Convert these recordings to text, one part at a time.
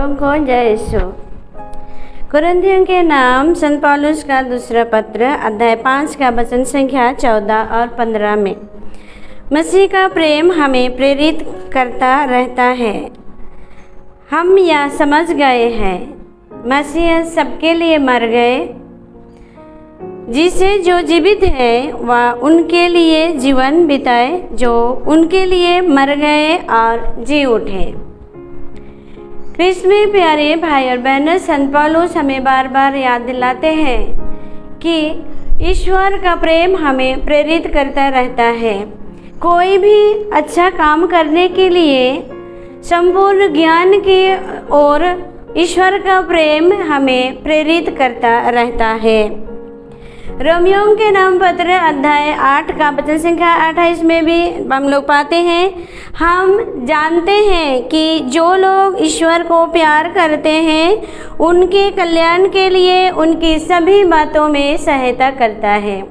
लोगों को जय यीशु। कुरिन्थियों के नाम संत पौलुस का दूसरा पत्र अध्याय 5 का वचन संख्या 14 और 15 में मसीह का प्रेम हमें प्रेरित करता रहता है। हम यह समझ गए हैं, मसीह सबके लिए मर गए, जिसे जो जीवित है वह उनके लिए जीवन बिताए जो उनके लिए मर गए और जी उठे। ख्रिस्त में प्यारे भाई और बहनों, संत पौलुस हमें बार बार याद दिलाते हैं कि ईश्वर का प्रेम हमें प्रेरित करता रहता है। कोई भी अच्छा काम करने के लिए संपूर्ण ज्ञान की ओर ईश्वर का प्रेम हमें प्रेरित करता रहता है। रोमियों के नाम पत्र अध्याय 8 का वचन संख्या 28 में भी हम लोग पाते हैं, हम जानते हैं कि जो लोग ईश्वर को प्यार करते हैं उनके कल्याण के लिए उनकी सभी बातों में सहायता करता है।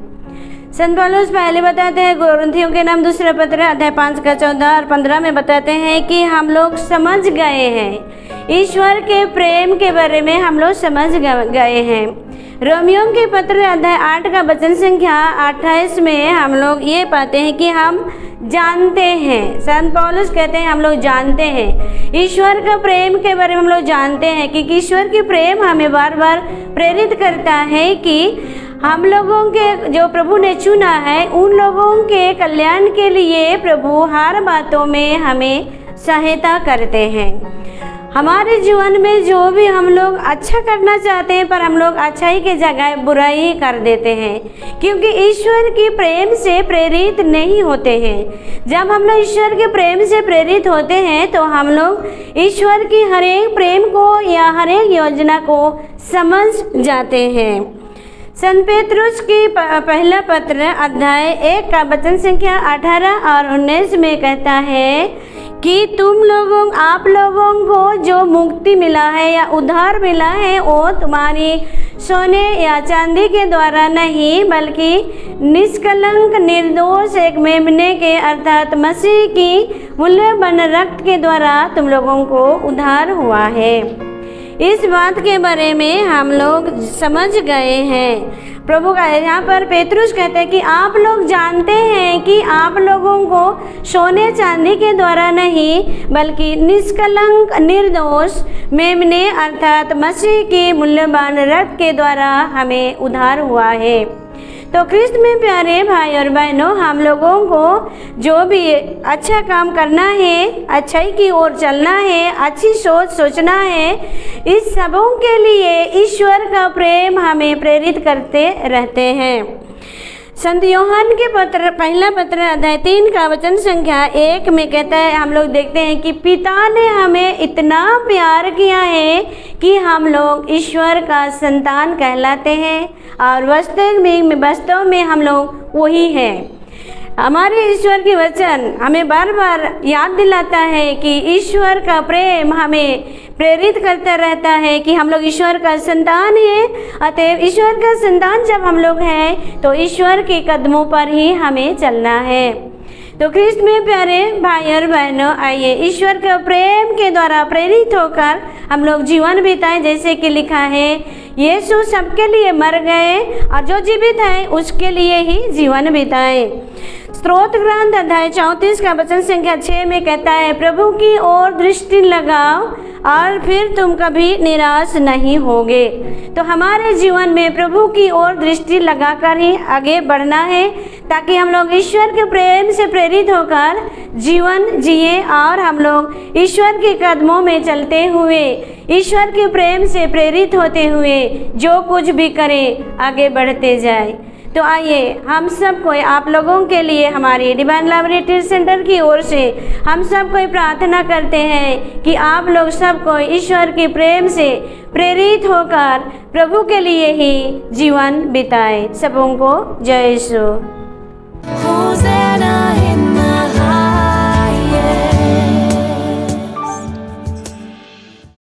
संत पौलुस पहले बताते हैं, कुरिन्थियों के नाम दूसरा पत्र अध्याय 5 का 14 और 15 में बताते हैं कि हम लोग समझ गए हैं, ईश्वर के प्रेम के बारे में हम लोग समझ गए हैं। रोमियों के पत्र अध्याय 8 का वचन संख्या 28 में हम लोग ये पाते हैं कि हम जानते हैं। संत पौलुस कहते हैं हम लोग जानते हैं, ईश्वर का प्रेम के बारे में हम लोग जानते हैं कि ईश्वर की प्रेम हमें बार बार प्रेरित करता है कि हम लोगों के जो प्रभु ने चुना है उन लोगों के कल्याण के लिए प्रभु हर बातों में हमें सहायता करते हैं। हमारे जीवन में जो भी हम लोग अच्छा करना चाहते हैं पर हम लोग अच्छाई के जगह बुराई कर देते हैं, क्योंकि ईश्वर के प्रेम से प्रेरित नहीं होते हैं। जब हम लोग ईश्वर के प्रेम से प्रेरित होते हैं तो हम लोग ईश्वर की हर एक प्रेम को या हर एक योजना को समझ जाते हैं। संत पेतरुस की पहला पत्र अध्याय 1 का वचन संख्या 18 और 19 में कहता है कि आप लोगों को जो मुक्ति मिला है या उद्धार मिला है वो तुम्हारी सोने या चांदी के द्वारा नहीं, बल्कि निष्कलंक निर्दोष एक मेमने के अर्थात मसीह की मूल्यवान रक्त के द्वारा तुम लोगों को उद्धार हुआ है। इस बात के बारे में हम लोग समझ गए हैं। प्रभु का यहाँ पर पेतरुस कहते हैं कि आप लोग जानते हैं कि आप लोगों को सोने चांदी के द्वारा नहीं, बल्कि निष्कलंक निर्दोष मेमने अर्थात मसीह की मूल्यवान रक्त के द्वारा हमें उद्धार हुआ है। तो ख्रिस्त में प्यारे भाई और बहनों, हम लोगों को जो भी अच्छा काम करना है, अच्छाई की ओर चलना है, अच्छी सोच सोचना है, इस सबों के लिए ईश्वर का प्रेम हमें प्रेरित करते रहते हैं। संत यूहन्ना के पहला पत्र अध्याय 3 का वचन संख्या 1 में कहता है, हम लोग देखते हैं कि पिता ने हमें इतना प्यार किया है कि हम लोग ईश्वर का संतान कहलाते हैं और वास्तव में हम लोग वही हैं। हमारे ईश्वर के वचन हमें बार बार याद दिलाता है कि ईश्वर का प्रेम हमें प्रेरित करता रहता है कि हम लोग ईश्वर का संतान हैं। अतएव ईश्वर का संतान जब हम लोग हैं तो ईश्वर के कदमों पर ही हमें चलना है। तो ख्रिस्त में प्यारे भाई और बहनों, आइए ईश्वर के प्रेम के द्वारा प्रेरित होकर हम लोग जीवन बिताएं, जैसे कि लिखा है, यीशु सबके लिए मर गए और जो जीवित है उसके लिए ही जीवन बिताएं। स्तोत्र ग्रंथ अध्याय 34 का वचन संख्या 6 में कहता है, प्रभु की ओर दृष्टि लगाओ और फिर तुम कभी निराश नहीं होगे। तो हमारे जीवन में प्रभु की ओर दृष्टि लगाकर ही आगे बढ़ना है, ताकि हम लोग ईश्वर के प्रेम से प्रेरित होकर जीवन जिए और हम लोग ईश्वर के कदमों में चलते हुए, ईश्वर के प्रेम से प्रेरित होते हुए जो कुछ भी करें आगे बढ़ते जाए। तो आइए हम सब कोई आप लोगों के लिए हमारी डिवाइन लव रिट्रीट सेंटर की ओर से हम सब कोई प्रार्थना करते हैं कि आप लोग सब को ईश्वर के प्रेम से प्रेरित होकर प्रभु के लिए ही जीवन बिताएं। सबों को जय यीशु।